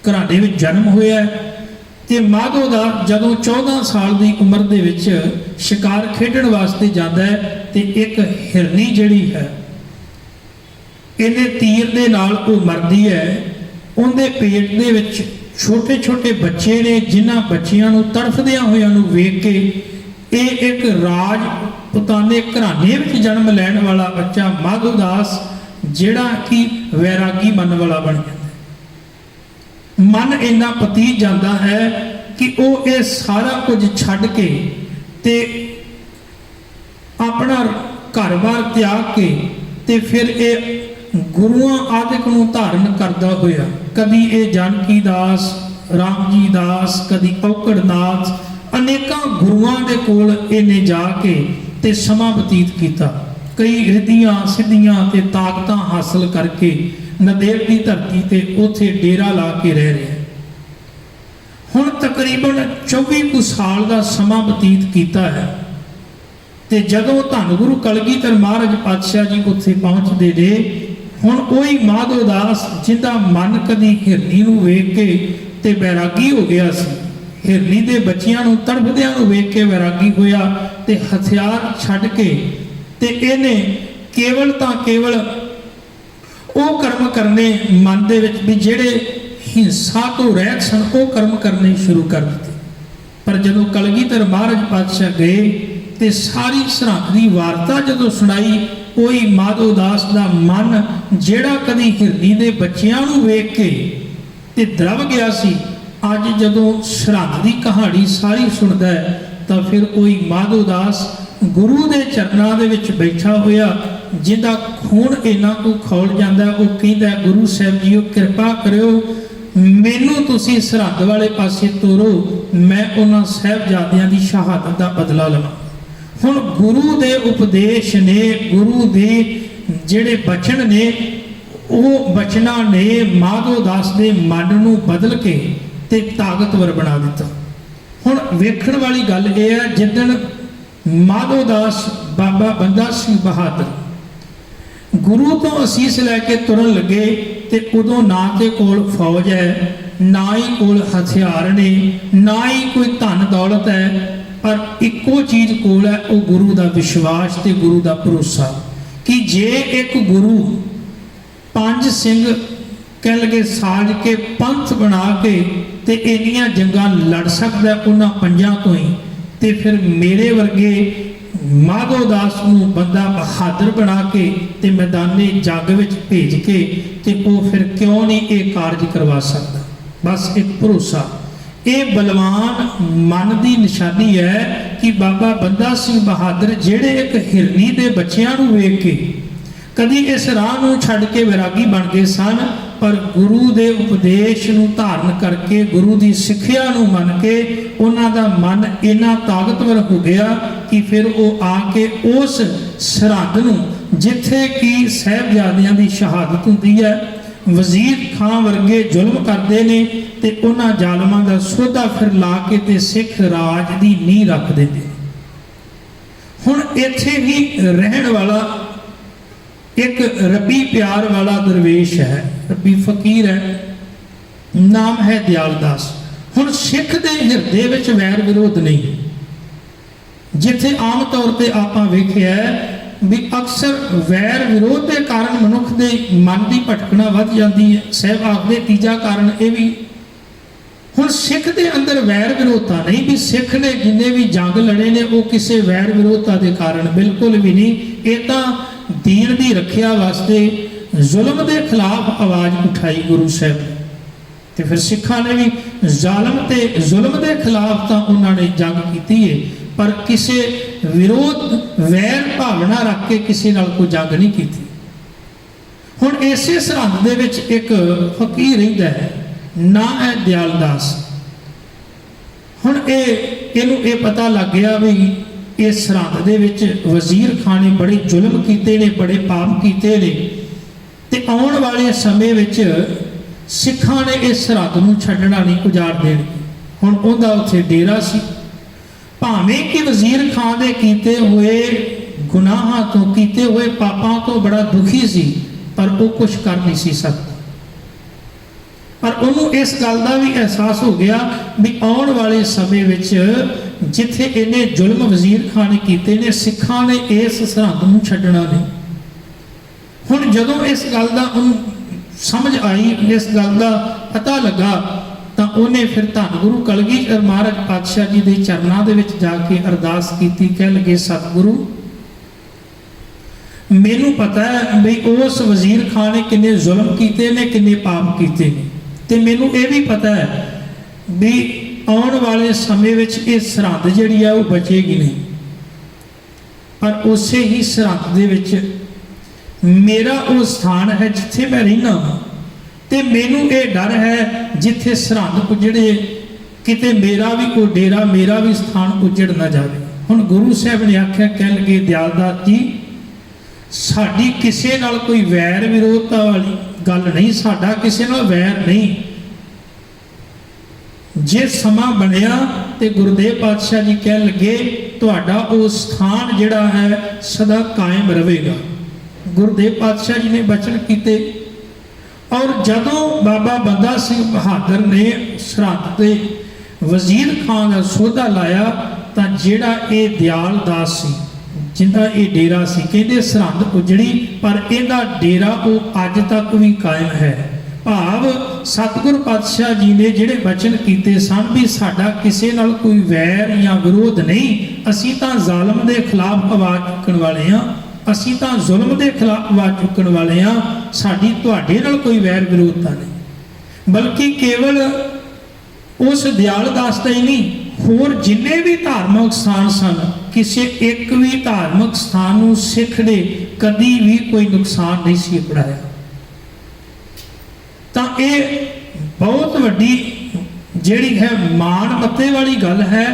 ਘਰਾਣੇ ਵਿੱਚ ਜਨਮ ਹੋਇਆ ਹੈ ਤੇ ਮਾਧੋਦਾਸ ਜਦੋਂ 14 ਸਾਲ ਦੀ ਉਮਰ ਦੇ ਵਿੱਚ ਸ਼ਿਕਾਰ ਖੇਡਣ ਵਾਸਤੇ ਜਾਂਦਾ ਹੈ ਤੇ ਇੱਕ ਹਿਰਨੀ ਜਿਹੜੀ ਹੈ ਇਹਦੇ ਤੀਰ ਦੇ ਨਾਲ ਉਹ ਮਰਦੀ ਹੈ। ਉਹਦੇ ਪੇਟ ਦੇ ਵਿੱਚ ਛੋਟੇ ਛੋਟੇ ਬੱਚੇ ਨੇ, ਜਿਨ੍ਹਾਂ ਬੱਚਿਆਂ ਨੂੰ ਤੜਫਦਿਆਂ ਹੋਇਆਂ ਨੂੰ ਵੇਖ ਕੇ ਇਹ ਇੱਕ ਰਾਜਪੁਤਾਨੇ ਘਰਾਣੇ ਵਿੱਚ ਜਨਮ ਲੈਣ ਵਾਲਾ ਬੱਚਾ ਮਾਧੋਦਾਸ ਜਿਹੜਾ ਕਿ ਵੈਰਾਗੀ ਮਨ ਵਾਲਾ ਬਣ ਜਾਂਦਾ। ਮਨ ਇੰਨਾ ਪਤੀਤ ਜਾਂਦਾ ਹੈ ਕਿ ਉਹ ਇਹ ਸਾਰਾ ਕੁਝ ਛੱਡ ਕੇ ਤੇ ਆਪਣਾ ਘਰ-ਬਾਰ ਤਿਆਗ ਕੇ ਤੇ ਫਿਰ ਇਹ ਗੁਰੂਆਂ ਆਦਿਕ ਨੂੰ ਧਾਰਨ ਕਰਦਾ ਹੋਇਆ, ਕਦੀ ਇਹ ਜਾਨਕੀ ਦਾਸ, ਰਾਮ ਜੀ ਦਾਸ, ਕਦੀ ਔਕੜਨਾਥ, ਅਨੇਕਾਂ ਗੁਰੂਆਂ ਦੇ ਕੋਲ ਇਹਨੇ ਜਾ ਕੇ ਤੇ ਸਮਾਂ ਬਤੀਤ ਕੀਤਾ। ਕਈ ਰਿੱਧੀਆਂ ਸਿੱਧੀਆਂ ਤੇ ਤਾਕਤਾਂ ਹਾਸਲ ਕਰਕੇ ਨੰਦੇੜ ਦੀ ਧਰਤੀ ਤੇ ਉੱਥੇ ਡੇਰਾ ਲਾ ਕੇ ਰਹਿ ਰਿਹਾ। ਹੁਣ ਤਕਰੀਬਨ 24 ਕੁ ਸਾਲ ਦਾ ਸਮਾਂ ਬਤੀਤ ਕੀਤਾ ਹੈ ਤੇ ਜਦੋਂ ਧੰਨ ਗੁਰੂ ਕਲਗੀਧਰ ਮਹਾਰਾਜ ਪਾਤਸ਼ਾਹ ਜੀ ਉੱਥੇ ਪਹੁੰਚਦੇ ਨੇ, ਹੁਣ ਉਹੀ ਮਾਧੋਦਾਸ ਜਿਹਦਾ ਮਨ ਕਦੀ ਹਿਰਨੀ ਨੂੰ ਵੇਖ ਕੇ ਤੇ ਵੈਰਾਗੀ ਹੋ ਗਿਆ ਸੀ, ਹਿਰਨੀ ਦੇ ਬੱਚਿਆਂ ਨੂੰ ਤੜਫਦਿਆਂ ਨੂੰ ਵੇਖ ਕੇ ਵੈਰਾਗੀ ਹੋਇਆ ਤੇ ਹਥਿਆਰ ਛੱਡ ਕੇ ਤੇ ਇਹਨੇ ਕੇਵਲ ਤਾਂ ਕੇਵਲ ਉਹ ਕਰਮ ਕਰਨੇ ਮਨ ਦੇ ਵਿੱਚ ਵੀ ਜਿਹੜੇ ਹਿੰਸਾ ਤੋਂ ਰਹਿਤ ਸਨ, ਉਹ ਕਰਮ ਕਰਨੇ ਸ਼ੁਰੂ ਕਰ ਦਿੱਤੇ। ਪਰ ਜਦੋਂ ਕਲਗੀਧਰ ਮਹਾਰਾਜ ਪਾਤਸ਼ਾਹ ਗਏ ਤੇ ਸਾਰੀ ਸਰਹੰਦ ਦੀ ਵਾਰਤਾ ਜਦੋਂ ਸੁਣਾਈ, ਉਹੀ ਮਾਧੋਦਾਸ ਦਾ ਮਨ ਜਿਹੜਾ ਕਦੀ ਹਿਰਨੀ ਦੇ ਬੱਚਿਆਂ ਨੂੰ ਵੇਖ ਕੇ ਤੇ ਦਰਵ ਗਿਆ ਸੀ, ਅੱਜ ਜਦੋਂ ਸਰਹੰਦ ਦੀ ਕਹਾਣੀ ਸਾਰੀ ਸੁਣਦਾ ਹੈ ਤਾਂ ਫਿਰ ਉਹੀ ਮਾਧੋਦਾਸ ਗੁਰੂ ਦੇ ਚਰਨਾਂ ਦੇ ਵਿੱਚ ਬੈਠਾ ਹੋਇਆ, ਜਿਹਦਾ ਖੂਨ ਇੰਨਾ ਕੁ ਖੌਲ ਜਾਂਦਾ, ਉਹ ਕਹਿੰਦਾ ਗੁਰੂ ਸਾਹਿਬ ਜੀਓ ਕਿਰਪਾ ਕਰਿਓ, ਮੈਨੂੰ ਤੁਸੀਂ ਸਰਹੰਦ ਵਾਲੇ ਪਾਸੇ ਤੋਰੋ, ਮੈਂ ਉਹਨਾਂ ਸਾਹਿਬਜ਼ਾਦਿਆਂ ਦੀ ਸ਼ਹਾਦਤ ਦਾ ਬਦਲਾ ਲਵਾਂ। ਹੁਣ ਗੁਰੂ ਦੇ ਉਪਦੇਸ਼ ਨੇ, ਗੁਰੂ ਦੇ ਜਿਹੜੇ ਬਚਨ ਨੇ, ਉਹ ਬਚਨਾਂ ਨੇ ਮਾਧੋਦਾਸ ਦੇ ਮਨ ਨੂੰ ਬਦਲ ਕੇ ਤੇ ਤਾਕਤਵਰ ਬਣਾ ਦਿੱਤਾ। ਹੁਣ ਵੇਖਣ ਵਾਲੀ ਗੱਲ ਇਹ ਹੈ, ਜਿੱਦਣ ਮਾਧੋਦਾਸ ਬਾਬਾ ਬੰਦਾ ਸਿੰਘ ਬਹਾਦਰ ਗੁਰੂ ਤੋਂ ਅਸੀਸ ਲੈ ਕੇ ਤੁਰਨ ਲੱਗੇ ਤੇ ਉਦੋਂ ਨਾ ਤੇ ਕੋਲ ਫੌਜ ਹੈ, ना ही कोल हथियार ने, ना ही कोई धन दौलत है, पर इक्को चीज कोल है, वो गुरु का विश्वास ते गुरु का भरोसा। कि जे एक गुरु 5 सिंह कह लगे साज के पंथ बना के ते इन्नियां जंगां लड़ सकदा उन्हां 5 तो ही, ते फिर मेरे वर्गे माधोदास नूं बंदा बहादुर बना के ते मैदाने जंग विच भेज के ते वो फिर क्यों नहीं ये कारज करवा सकता। बस एक भरोसा, ये बलवान मन की निशानी है कि बाबा बंदा सिंह बहादुर जिहड़े एक हिरनी के बच्चों नूं वेख के कदी इस राह नूं छड्ड के वैरागी बन गए सन, पर गुरु के उपदेश नूं धारण करके गुरु की सिੱਖਿਆ नूं मन के उन्हां दा मन इन्ना ताकतवर हो गया कि फिर वो आके उस सरहद नूं जिथे कि साहिबजादियां दी शहादत हुंदी है, वजीर खां वर्गे जुल्म करते हैं ते उन्हां जालमां दा सौदा फिर ला के ते सिख राज की नींह रख देंदे। हुण इत्थे ही रहण वाला एक रब्बी प्यार वाला दरवेश है, रब्बी फकीर है, नाम है दयालदास। हुण सिख दे हिरदे विच वैर विरोध नहीं, जिथे आम तौर पर आपां वेखिआ भी अक्सर वैर विरोध के कारण मनुख के मन की भटकना वध जाती है। साहब आखदे तीजा कारण ये भी, हुण सिख दे अंदर वैर विरोधता नहीं भी सिख ने जिन्हें भी जंग लड़े ने वो किसी वैर विरोधता के कारण, बिल्कुल भी नहीं। ये तो दीन की रखिया वास्ते जुल्म के खिलाफ आवाज़ उठाई गुरु साहब ने, तो फिर सिखा ने भी जालम ते जुल्म के खिलाफ तो उन्होंने जंग की है, पर किसी विरोध वैर भावना रख के किसी नाल कोई जंग नहीं की। हुण इसे सरहद दे विच एक फकीर रहिंदा है, ना है दयालदास। हुण इहनूं ये पता लग गया भी इस सरहद दे विच वजीर खां ने बड़े जुल्म कीते ने, बड़े पाप कीते ने, ते आउण वाले समय विच सिखां ने इस सरहद नूं छड्डना नहीं, उजाड़ देणगे। हुण उहदा उत्थे डेरा सी, भावें कि वजीर खां दे कीते हुए गुनाहां तो कीते हुए पापां तो बड़ा दुखी सी, पर वो कुछ कर नहीं सी सकता। पर उन्होंने इस गल का भी एहसास हो गया भी आने वाले समय विच जिथे इन्हें जुल्म वजीर खां ने कीते ने, सिखां ने इस सरहद नूं छड्डना नहीं। हुण जदों इस गल का समझ आई, इस गल का पता लगा, तो उन्हें फिर धन गुरु कलगीधर महाराज पातशाह जी के चरणों के विच जाके अरदास की। कह लगे सतगुरु मैनू पता है भी उस वजीर खां ने किन्ने जुल्म किए ने, किन्ने पाप किए ने, ते मैनू ये भी पता है भी आने वाले समय विच ये सरहद जिहड़ी है वो बचेगी नहीं। पर उसे ही सरहद दे विच मेरा वो स्थान है जिथे मैं रहना, ते मैनू ये डर है जिथे सरहद उजड़े किते मेरा भी कोई डेरा, मेरा भी स्थान उजड़ ना जाए। हुण गुरु साहब ने आख्या, कह लगे दयालदास जी साडी किसे नाल कोई वैर विरोधता वाली गल नहीं, साडा किसे नाल वैर नहीं। जे समा बनया तो गुरुदेव पातशाह जी कह लगे तुहाडा वो स्थान जिहड़ा है सदा कायम रहेगा। गुरुदेव पातशाह जी ने बचन किए, और जदों बाबा बंदा सिंह बहादुर ने सरहद के वजीर खां का सौदा लाया, तो जिहड़ा ये दयालदास सी जिंदा ये डेरा सी, कहते सरहद उजड़ी पर इहदा डेरा वो अज तक भी कायम है। भाव सतगुर पातशाह जी ने जिहड़े बचन किए सन भी साडा किसी नाल कोई वैर या विरोध नहीं, असीं तां ज़ालम दे खिलाफ आवाज़ चुकण वाले हाँ, असीं तां जुल्म दे खिलाफ आवाज़ चुकण वाले हाँ, साडी तुहाडे नाल कोई वैर विरोधता नहीं। बल्कि केवल उस दयालदास दा ही नहीं, होर जिन्ने भी धार्मिक स्थान सन, किसी एक भी धार्मिक स्थान नूं सिख ने कदी भी कोई नुकसान नहीं सी पड़ाया। तो ये बहुत वड्डी जिहड़ी है मान मत्ते वाली गल है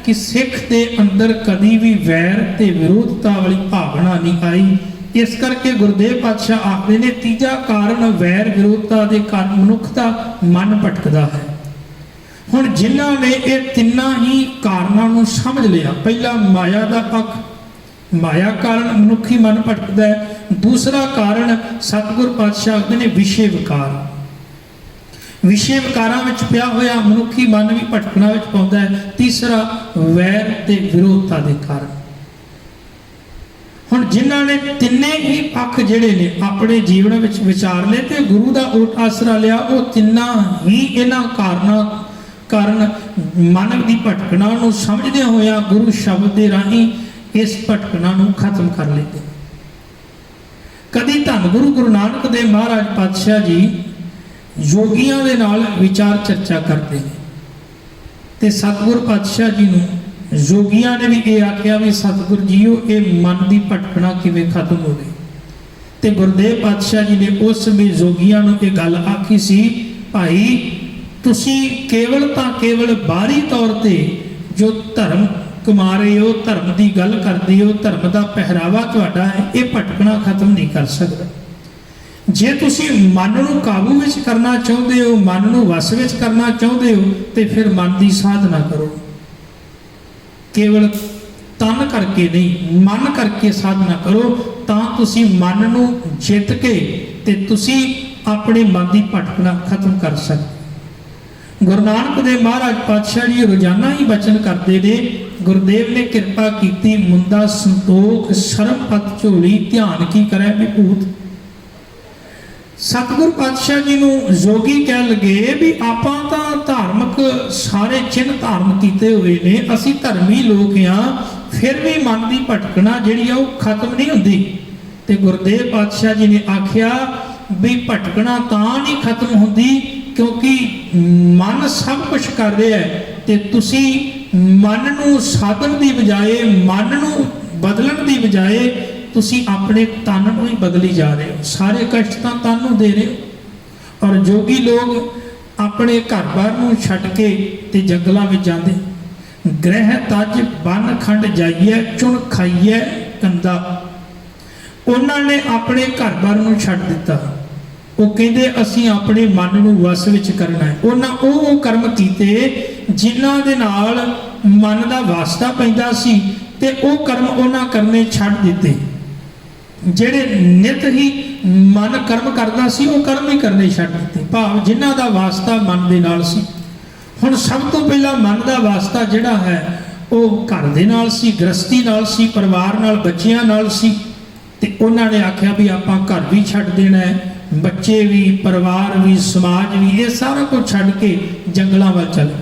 कि सिख के अंदर कदी भी वैर ते विरोधता वाली भावना नहीं आई। इस करके गुरुदेव पातशाह आखदे ने तीजा कारण वैर विरोधता के कारण मनुख का मन भटकदा है। हुण जिन्हां ने ये तिन्ना ही कारणों नूं समझ लिया, पहला माया का पक्ष, माया कारण मनुखी मन भटकदा है। दूसरा कारण सतगुर पातशाह आखदे ने विषय विकार, ਵਿਸ਼ੇ ਵਿਕਾਰਾਂ ਵਿੱਚ ਪਿਆ ਹੋਇਆ ਮਨੁੱਖੀ ਮਨ ਵੀ ਭਟਕਣਾ ਵਿੱਚ ਪਾਉਂਦਾ ਹੈ। ਤੀਸਰਾ, ਵੈਰ ਤੇ ਵਿਰੋਧਤਾ ਦੇ ਕਾਰਨ। ਹੁਣ ਜਿਨ੍ਹਾਂ ਨੇ ਤਿੰਨੇ ਹੀ ਪੱਖ ਜਿਹੜੇ ਨੇ ਆਪਣੇ ਜੀਵਨ ਵਿੱਚ ਵਿਚਾਰ ਲਏ ਤੇ ਗੁਰੂ ਦਾ ਓਟ ਆਸਰਾ ਲਿਆ, ਉਹ ਤਿੰਨਾਂ ਹੀ ਇਹਨਾਂ ਕਾਰਨ ਮਨ ਦੀ ਭਟਕਣਾ ਨੂੰ ਸਮਝਦਿਆਂ ਹੋਇਆਂ ਗੁਰੂ ਸ਼ਬਦ ਦੇ ਰਾਹੀਂ ਇਸ ਭਟਕਣਾ ਨੂੰ ਖਤਮ ਕਰ ਲੈਂਦੇ। ਕਦੀ ਧੰਨ ਗੁਰੂ ਨਾਨਕ ਦੇਵ ਮਹਾਰਾਜ ਪਾਤਸ਼ਾਹ ਜੀ ਯੋਗੀਆਂ ਦੇ ਨਾਲ ਵਿਚਾਰ ਚਰਚਾ ਕਰਦੇ ਨੇ ਤੇ ਸਤਿਗੁਰ ਪਾਤਸ਼ਾਹ ਜੀ ਨੂੰ ਯੋਗੀਆਂ ਨੇ ਵੀ ਇਹ ਆਖਿਆ ਵੀ ਸਤਿਗੁਰ ਜੀਓ ਇਹ ਮਨ ਦੀ ਭਟਕਣਾ ਕਿਵੇਂ ਖਤਮ ਹੋਵੇ। ਤੇ ਗੁਰਦੇਵ ਪਾਤਸ਼ਾਹ ਜੀ ਨੇ ਉਸ ਸਮੇਂ ਯੋਗੀਆਂ ਨੂੰ ਇਹ ਗੱਲ ਆਖੀ ਸੀ, ਭਾਈ ਤੁਸੀਂ ਕੇਵਲ ਬਾਹਰੀ ਤੌਰ ਤੇ ਜੋ ਧਰਮ ਕਮਾ ਰਹੇ ਹੋ, ਧਰਮ ਦੀ ਗੱਲ ਕਰਦੇ ਹੋ, ਧਰਮ ਦਾ ਪਹਿਰਾਵਾ ਤੁਹਾਡਾ ਹੈ, ਇਹ ਭਟਕਣਾ ਖਤਮ ਨਹੀਂ ਕਰ ਸਕਦਾ। ਜੇ ਤੁਸੀਂ ਮਨ ਨੂੰ ਕਾਬੂ ਵਿੱਚ ਕਰਨਾ ਚਾਹੁੰਦੇ ਹੋ, ਮਨ ਨੂੰ ਵਸ ਵਿੱਚ ਕਰਨਾ ਚਾਹੁੰਦੇ ਹੋ, ਤੇ ਫਿਰ ਮਨ ਦੀ ਸਾਧਨਾ ਕਰੋ। ਕੇਵਲ ਤਨ ਕਰਕੇ ਨਹੀਂ, ਮਨ ਕਰਕੇ ਸਾਧਨਾ ਕਰੋ, ਤਾਂ ਤੁਸੀਂ ਮਨ ਨੂੰ ਜਿੱਤ ਕੇ ਤੇ ਤੁਸੀਂ ਆਪਣੇ ਮਨ ਦੀ ਭਟਕਣਾ ਖਤਮ ਕਰ ਸਕਦੇ। ਗੁਰੂ ਨਾਨਕ ਦੇਵ ਮਹਾਰਾਜ ਪਾਤਸ਼ਾਹ ਜੀ ਰੋਜ਼ਾਨਾ ਹੀ ਬਚਨ ਕਰਦੇ ਨੇ। ਗੁਰਦੇਵ ਨੇ ਕਿਰਪਾ ਕੀਤੀ, ਮੁੰਦਾ ਸੰਤੋਖ ਸ਼ਰਮ ਪਤ ਝੋਲੀ, ਧਿਆਨ ਕੀ ਕਰੇ ਵਿਭੂਤ। ਸਤਿਗੁਰ ਪਾਤਸ਼ਾਹ ਜੀ ਨੂੰ ਯੋਗੀ ਕਹਿਣ ਲੱਗੇ ਵੀ ਆਪਾਂ ਤਾਂ ਧਾਰਮਿਕ ਸਾਰੇ ਚਿੰਨ੍ਹ ਧਾਰਨ ਕੀਤੇ ਹੋਏ ਨੇ, ਅਸੀਂ ਧਰਮੀ ਲੋਕ ਹਾਂ, ਫਿਰ ਵੀ ਮਨ ਦੀ ਭਟਕਣਾ ਜਿਹੜੀ ਆ ਉਹ ਖਤਮ ਨਹੀਂ ਹੁੰਦੀ। ਤੇ ਗੁਰਦੇਵ ਪਾਤਸ਼ਾਹ ਜੀ ਨੇ ਆਖਿਆ ਵੀ ਭਟਕਣਾ ਤਾਂ ਨਹੀਂ ਖਤਮ ਹੁੰਦੀ ਕਿਉਂਕਿ ਮਨ ਸਭ ਕੁਝ ਕਰ ਰਿਹਾ ਹੈ, ਤੇ ਤੁਸੀਂ ਮਨ ਨੂੰ ਸਾਧਨ ਦੀ ਬਜਾਏ, ਮਨ ਨੂੰ ਬਦਲਣ ਦੀ ਬਜਾਏ ਤੁਸੀਂ ਆਪਣੇ ਤਨ ਨੂੰ ਹੀ ਬਦਲੀ ਜਾ ਰਹੇ ਹੋ। ਸਾਰੇ ਕਸ਼ਟ ਤਾਂ ਤਨ ਨੂੰ ਦੇ ਰਹੇ ਹੋ। ਔਰ ਜੋਗੀ ਲੋਕ ਆਪਣੇ ਘਰ-ਬਾਰ ਨੂੰ ਛੱਡ ਕੇ ਤੇ ਜੰਗਲਾਂ ਵਿੱਚ ਜਾਂਦੇ। ਗ੍ਰਹਿ ਤਜ ਬਨ ਖੰਡ ਜਾਈਏ, ਚੁਣ ਖਾਈਏ ਕੰਦਾ। ਉਹਨਾਂ ਨੇ ਆਪਣੇ ਘਰ-ਬਾਰ ਨੂੰ ਛੱਡ ਦਿੱਤਾ। ਉਹ ਕਹਿੰਦੇ ਅਸੀਂ ਆਪਣੇ ਮਨ ਨੂੰ ਵਸ ਵਿੱਚ ਕਰਨਾ ਹੈ। ਉਹਨਾਂ ਉਹ ਕਰਮ ਕੀਤੇ ਜਿਨ੍ਹਾਂ ਦੇ ਨਾਲ ਮਨ ਦਾ ਵਾਸਤਾ ਪੈਂਦਾ ਸੀ, ਤੇ ਉਹ ਕਰਮ ਉਹਨਾਂ ਕਰਨੇ ਛੱਡ ਦਿੱਤੇ। ਜਿਹੜੇ ਨਿਤ ਹੀ ਮਨ ਕਰਮ ਕਰਦਾ ਸੀ, ਉਹ ਕਰਮ ਹੀ ਕਰਨੇ ਛੱਡ ਦਿੱਤੇ, ਭਾਵ ਜਿਨ੍ਹਾਂ ਦਾ ਵਾਸਤਾ ਮਨ ਦੇ ਨਾਲ ਸੀ। ਹੁਣ ਸਭ ਤੋਂ ਪਹਿਲਾਂ ਮਨ ਦਾ ਵਾਸਤਾ ਜਿਹੜਾ ਹੈ ਉਹ ਘਰ ਦੇ ਨਾਲ ਸੀ, ਗ੍ਰਸਤੀ ਨਾਲ ਸੀ, ਪਰਿਵਾਰ ਨਾਲ, ਬੱਚਿਆਂ ਨਾਲ ਸੀ। ਤੇ ਉਹਨਾਂ ਨੇ ਆਖਿਆ ਵੀ ਆਪਾਂ ਘਰ ਵੀ ਛੱਡ ਦੇਣਾ ਹੈ, ਬੱਚੇ ਵੀ, ਪਰਿਵਾਰ ਵੀ, ਸਮਾਜ ਵੀ, ਇਹ ਸਾਰਾ ਕੁਝ ਛੱਡ ਕੇ ਜੰਗਲਾਂ ਵੱਲ ਚਲੇ।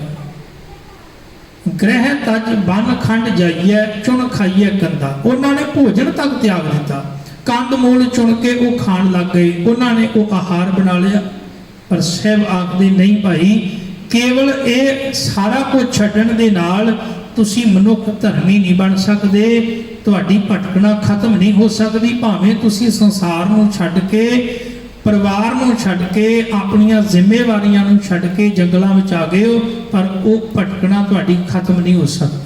ਗ੍ਰਹਿ ਤਜ ਬਨ ਖੰਡ ਜਾਈਏ, ਚੁਣ ਖਾਈਏ ਕੰਦਾ। ਉਹਨਾਂ ਨੇ ਭੋਜਨ ਤੱਕ ਤਿਆਗ ਦਿੱਤਾ, ਕੰਦ ਮੂਲ ਚੁਣ ਕੇ ਉਹ ਖਾਣ ਲੱਗ ਗਏ। ਉਹਨਾਂ ਨੇ ਉਹ ਆਹਾਰ ਬਣਾ ਲਿਆ। ਪਰ ਸਾਹਿਬ ਆਖਦੇ ਨਹੀਂ ਭਾਈ, ਕੇਵਲ ਇਹ ਸਾਰਾ ਕੁਝ ਛੱਡਣ ਦੇ ਨਾਲ ਤੁਸੀਂ ਮਨੁੱਖ ਧਰਮੀ ਨਹੀਂ ਬਣ ਸਕਦੇ, ਤੁਹਾਡੀ ਭਟਕਣਾ ਖਤਮ ਨਹੀਂ ਹੋ ਸਕਦੀ। ਭਾਵੇਂ ਤੁਸੀਂ ਸੰਸਾਰ ਨੂੰ ਛੱਡ ਕੇ, ਪਰਿਵਾਰ ਨੂੰ ਛੱਡ ਕੇ, ਆਪਣੀਆਂ ਜ਼ਿੰਮੇਵਾਰੀਆਂ ਨੂੰ ਛੱਡ ਕੇ ਜੰਗਲਾਂ ਵਿੱਚ ਆ ਗਏ ਹੋ, ਪਰ ਉਹ ਭਟਕਣਾ ਤੁਹਾਡੀ ਖਤਮ ਨਹੀਂ ਹੋ ਸਕਦੀ।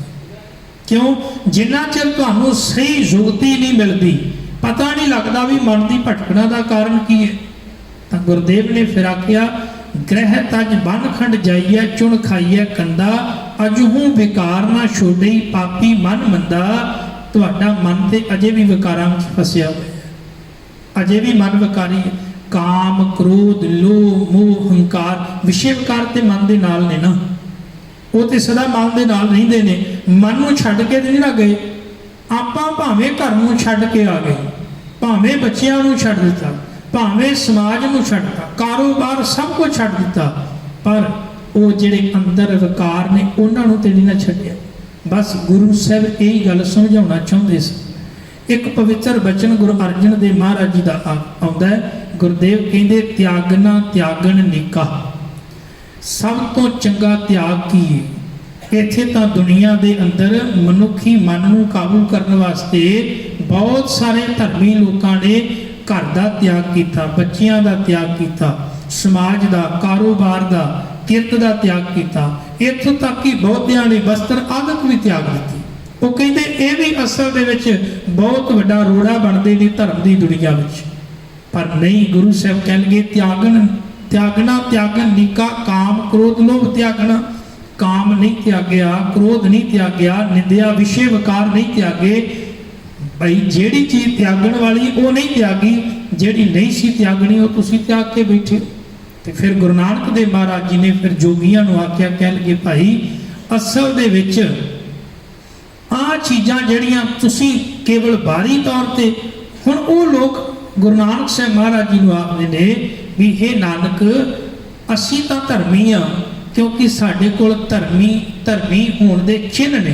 ਕਿਉਂ? ਜਿੰਨਾ ਚਿਰ ਤੁਹਾਨੂੰ ਸਹੀ ਯੁਕਤੀ ਨਹੀਂ ਮਿਲਦੀ, ਪਤਾ ਨਹੀਂ ਲੱਗਦਾ ਵੀ ਮਨ ਦੀ ਭਟਕਣਾ ਦਾ ਕਾਰਨ ਕੀ ਹੈ। ਤਾਂ ਗੁਰਦੇਵ ਨੇ ਫਿਰ ਆਖਿਆ, ਗ੍ਰਹਿ ਤਜ ਬਨ ਖੰਡ ਜਾਈਏ, ਚੁਣ ਖਾਈਏ ਕੰਦਾ। ਅਜਹੂ ਵਿਕਾਰ ਨਾ ਛੋੜਈ, ਪਾਪੀ ਮਨ ਮੰਦਾ। ਤੁਹਾਡਾ ਮਨ ਤੇ ਅਜੇ ਵੀ ਵਿਕਾਰਾਂ ਵਿੱਚ ਫਸਿਆ ਹੋਇਆ, ਅਜੇ ਵੀ ਮਨ ਵਿਕਾਰੀ ਹੈ। ਕਾਮ, ਕ੍ਰੋਧ, ਲੋਭ, ਮੋਹ, ਹੰਕਾਰ, ਵਿਸ਼ੇ ਵਿਕਾਰ ਤੇ ਮਨ ਦੇ ਨਾਲ ਨੇ ਨਾ, ਉਹ ਤੇ ਸਦਾ ਮਨ ਦੇ ਨਾਲ ਰਹਿੰਦੇ ਨੇ। ਮਨ ਨੂੰ ਛੱਡ ਕੇ ਨਹੀਂ ਨਾ ਗਏ ਆਪਾਂ, ਭਾਵੇਂ ਘਰ ਨੂੰ ਛੱਡ ਕੇ ਆ ਗਏ, ਭਾਵੇਂ ਬੱਚਿਆਂ ਨੂੰ ਛੱਡ ਦਿੱਤਾ, ਭਾਵੇਂ ਸਮਾਜ ਨੂੰ ਛੱਡਤਾ, ਕਾਰੋਬਾਰ ਸਭ ਕੁਝ ਛੱਡ ਦਿੱਤਾ, ਪਰ ਉਹ ਜਿਹੜੇ ਅੰਦਰ ਵਿਕਾਰ ਨੇ ਉਹਨਾਂ ਨੂੰ ਤੇ ਨਹੀਂ ਨਾ ਛੱਡਿਆ। ਬਸ ਗੁਰੂ ਸਾਹਿਬ ਇਹੀ ਗੱਲ ਸਮਝਾਉਣਾ ਚਾਹੁੰਦੇ ਸੀ। ਇੱਕ ਪਵਿੱਤਰ ਬਚਨ ਗੁਰੂ ਅਰਜਨ ਦੇਵ ਮਹਾਰਾਜ ਜੀ ਦਾ ਆਉਂਦਾ ਹੈ। ਗੁਰਦੇਵ ਕਹਿੰਦੇ, ਤਿਆਗਨਾ ਤਿਆਗਣ ਨਿਕਾ। ਸਭ ਤੋਂ ਚੰਗਾ ਤਿਆਗ ਕੀ ਹੈ? ਇੱਥੇ ਤਾਂ ਦੁਨੀਆ ਦੇ ਅੰਦਰ ਮਨੁੱਖੀ ਮਨ ਨੂੰ ਕਾਬੂ ਕਰਨ ਵਾਸਤੇ ਬਹੁਤ ਸਾਰੇ ਧਰਮੀ ਲੋਕਾਂ ਨੇ ਘਰ ਦਾ ਤਿਆਗ ਕੀਤਾ, ਬੱਚਿਆਂ ਦਾ ਤਿਆਗ ਕੀਤਾ, ਸਮਾਜ ਦਾ, ਕਾਰੋਬਾਰ ਦਾ, ਕਿਰਤ ਦਾ ਤਿਆਗ ਕੀਤਾ। ਇੱਥੋਂ ਤੱਕ ਕਿ ਬਹੁਤਿਆਂ ਨੇ ਵਸਤਰ ਆਦਿਕ ਵੀ ਤਿਆਗ ਦਿੱਤੀ। ਉਹ ਕਹਿੰਦੇ ਇਹ ਵੀ ਅਸਲ ਦੇ ਵਿੱਚ ਬਹੁਤ ਵੱਡਾ ਰੋੜਾ ਬਣਦੇ ਨੇ ਧਰਮ ਦੀ ਦੁਨੀਆ ਵਿੱਚ। ਪਰ ਨਹੀਂ, ਗੁਰੂ ਸਾਹਿਬ ਕਹਿਣਗੇ ਤਿਆਗਣਾ ਤਿਆਗਣ ਨਿਕਾ। ਕਾਮ, ਕ੍ਰੋਧ, ਲੋਭ ਤਿਆਗਣਾ। ਕਾਮ ਨਹੀਂ ਤਿਆਗਿਆ, ਕ੍ਰੋਧ ਨਹੀਂ ਤਿਆਗਿਆ, ਨਿੰਦਿਆ, ਵਿਸ਼ੇ ਵਿਕਾਰ ਨਹੀਂ ਤਿਆਗੇ। ਭਾਈ ਜਿਹੜੀ ਚੀਜ਼ ਤਿਆਗਣ ਵਾਲੀ ਉਹ ਨਹੀਂ ਤਿਆਗੀ, ਜਿਹੜੀ ਨਹੀਂ ਸੀ ਤਿਆਗਣੀ ਉਹ ਤੁਸੀਂ ਤਿਆਗ ਕੇ ਬੈਠੇ। ਤੇ ਫਿਰ ਗੁਰੂ ਨਾਨਕ ਦੇਵ ਮਹਾਰਾਜ ਜੀ ਨੇ ਫਿਰ ਜੋਗੀਆਂ ਨੂੰ ਆਖਿਆ, ਕਹਿ ਲਗੇ ਭਾਈ ਅਸਲ ਦੇ ਵਿੱਚ ਆਹ ਚੀਜ਼ਾਂ ਜਿਹੜੀਆਂ ਤੁਸੀਂ ਕੇਵਲ ਬਾਹਰੀ ਤੌਰ ਤੇ, ਹੁਣ ਉਹ ਲੋਕ ਗੁਰੂ ਨਾਨਕ ਸਾਹਿਬ ਮਹਾਰਾਜ ਜੀ ਨੂੰ ਆਖਦੇ ਨੇ ਵੀ ਹੇ ਨਾਨਕ ਅਸੀਂ ਤਾਂ ਧਰਮੀ ਆ, ਕਿਉਂਕਿ ਸਾਡੇ ਕੋਲ ਧਰਮੀ ਹੋਣ ਦੇ ਚਿੰਨ੍ਹ ਨੇ।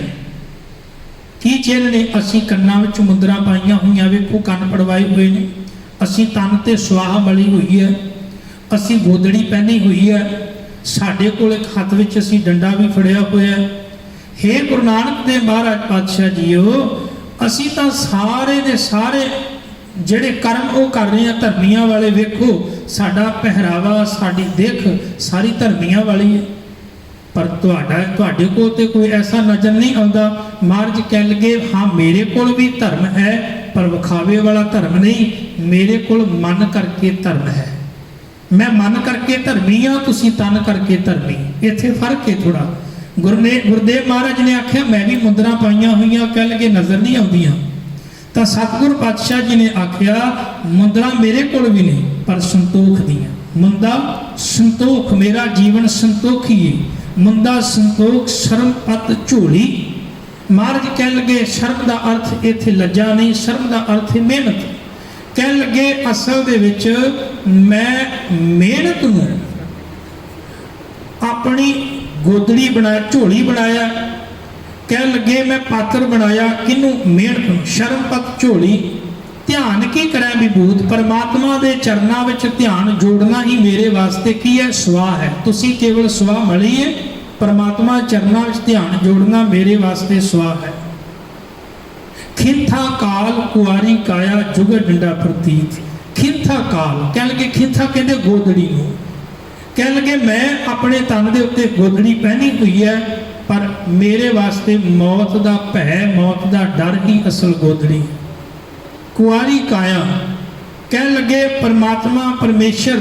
ਕੀ ਚਿੰਨ੍ਹ ਨੇ? ਅਸੀਂ ਕੰਨਾਂ ਵਿੱਚ ਮੁੰਦਰਾਂ ਪਾਈਆਂ ਹੋਈਆਂ, ਵੇਖੋ ਕੰਨ ਪੜਵਾਏ ਹੋਏ ਨੇ, ਅਸੀਂ ਤਨ ਤੇ ਸੁਆਹ ਮਲੀ ਹੋਈ ਹੈ, ਅਸੀਂ ਗੋਦੜੀ ਪਹਿਨੀ ਹੋਈ ਹੈ, ਸਾਡੇ ਕੋਲ ਇੱਕ ਹੱਥ ਵਿੱਚ ਅਸੀਂ ਡੰਡਾ ਵੀ ਫੜਿਆ ਹੋਇਆ ਹੈ। ਹੇ ਗੁਰੂ ਨਾਨਕ ਦੇਵ ਮਹਾਰਾਜ ਪਾਤਸ਼ਾਹ ਜੀਓ, ਅਸੀਂ ਤਾਂ ਸਾਰੇ ਦੇ ਸਾਰੇ ਜਿਹੜੇ ਕਰਮ ਉਹ ਕਰ ਰਹੇ ਆ ਧਰਮੀਆਂ ਵਾਲੇ। ਵੇਖੋ ਸਾਡਾ ਪਹਿਰਾਵਾ, ਸਾਡੀ ਦਿੱਖ ਸਾਰੀ ਧਰਮੀਆਂ ਵਾਲੀ ਹੈ, ਪਰ ਤੁਹਾਡੇ ਕੋਲ ਤੇ ਕੋਈ ਐਸਾ ਨਜ਼ਰ ਨਹੀਂ ਆਉਂਦਾ। ਮਹਾਰਾਜ ਕਹਿ ਲਗੇ ਹਾਂ ਮੇਰੇ ਕੋਲ ਵੀ ਧਰਮ ਹੈ, ਪਰ ਵਿਖਾਵੇ ਵਾਲਾ ਧਰਮ ਨਹੀਂ, ਮੇਰੇ ਕੋਲ ਮਨ ਕਰਕੇ ਧਰਮ ਹੈ। ਮੈਂ ਮਨ ਕਰਕੇ ਧਰਮੀ ਆ, ਤੁਸੀਂ ਤਨ ਕਰਕੇ ਧਰਮੀ। ਇੱਥੇ ਫਰਕ ਹੈ ਥੋੜਾ। ਗੁਰਦੇਵ ਮਹਾਰਾਜ ਨੇ ਆਖਿਆ ਮੈਂ ਵੀ ਮੁੰਦਰਾਂ ਪਾਈਆਂ ਹੋਈਆਂ, ਕਹਿ ਲਗੇ ਨਜ਼ਰ ਨਹੀਂ ਆਉਂਦੀਆਂ। ਤਾਂ ਸਤਿਗੁਰ ਪਾਤਸ਼ਾਹ ਜੀ ਨੇ ਆਖਿਆ ਮੁੰਦਰਾਂ ਮੇਰੇ ਕੋਲ ਵੀ ਨਹੀਂ, ਪਰ ਸੰਤੋਖ ਦੀਆਂ। ਮੁੰਦਾ ਸੰਤੋਖ, ਮੇਰਾ ਜੀਵਨ ਸੰਤੋਖੀ ਹੈ। ਮੁੰਦਾ ਸੰਤੋਖ ਸ਼ਰਮ ਪਤ ਝੋਲੀ। ਮਹਾਰਾਜ ਕਹਿ ਲਗੇ ਸ਼ਰਮ ਦਾ ਅਰਥ ਇੱਥੇ ਲੱਜਾ ਨਹੀਂ, ਸ਼ਰਮ ਦਾ ਅਰਥ ਹੈ ਮਿਹਨਤ। ਕਹਿ ਲਗੇ ਅਸਲ ਦੇ ਵਿੱਚ ਮੈਂ ਮਿਹਨਤ ਨੂੰ ਆਪਣੀ ਗੋਦੜੀ ਬਣਾਇਆ, ਝੋਲੀ ਬਣਾਇਆ। ਕਹਿ ਲਗੇ ਮੈਂ ਪਾਤਰ ਬਣਾਇਆ ਕਿਹਨੂੰ? ਮਿਹਨਤ ਨੂੰ। ਸ਼ਰਮ ਪਤ ਝੋਲੀ। ਧਿਆਨ ਕੀ ਕਰਾਂ ਵਿਭੂਤ? ਪਰਮਾਤਮਾ ਦੇ ਚਰਨਾਂ ਵਿੱਚ ਧਿਆਨ ਜੋੜਨਾ ਹੀ ਮੇਰੇ ਵਾਸਤੇ ਕੀ ਹੈ? ਸਵਾਹ ਹੈ। ਤੁਸੀਂ ਕੇਵਲ ਸਵਾਹ ਮਲੀ ਹੈ, ਪਰਮਾਤਮਾ ਚਰਨਾਂ ਵਿੱਚ ਧਿਆਨ ਜੋੜਨਾ ਮੇਰੇ ਵਾਸਤੇ ਸਵਾਹ ਹੈ। ਖਿੰਥਾ ਕਾਲ ਕੁਆਰੀ ਕਾਇਆ ਜੁਗਤ ਡੰਡਾ ਪ੍ਰਤੀਤ। ਖਿੰਥਾ ਕਾਲ ਕਹਿ ਲਗੇ, ਖਿੰਥਾ ਕਹਿੰਦੇ ਗੋਦੜੀ ਨੂੰ। ਕਹਿ ਲਗੇ ਮੈਂ ਆਪਣੇ ਤਨ ਦੇ ਉੱਤੇ ਗੋਦੜੀ ਪਹਿਨੀ ਹੋਈ ਹੈ, ਪਰ ਮੇਰੇ ਵਾਸਤੇ ਮੌਤ ਦਾ ਭੈ, ਮੌਤ ਦਾ ਡਰ ਹੀ ਅਸਲ ਗੋਦੜੀ। ਕੁਆਰੀ ਕਾਇਆ ਕਹਿ ਲਗੇ ਪਰਮਾਤਮਾ ਪਰਮੇਸ਼ਰ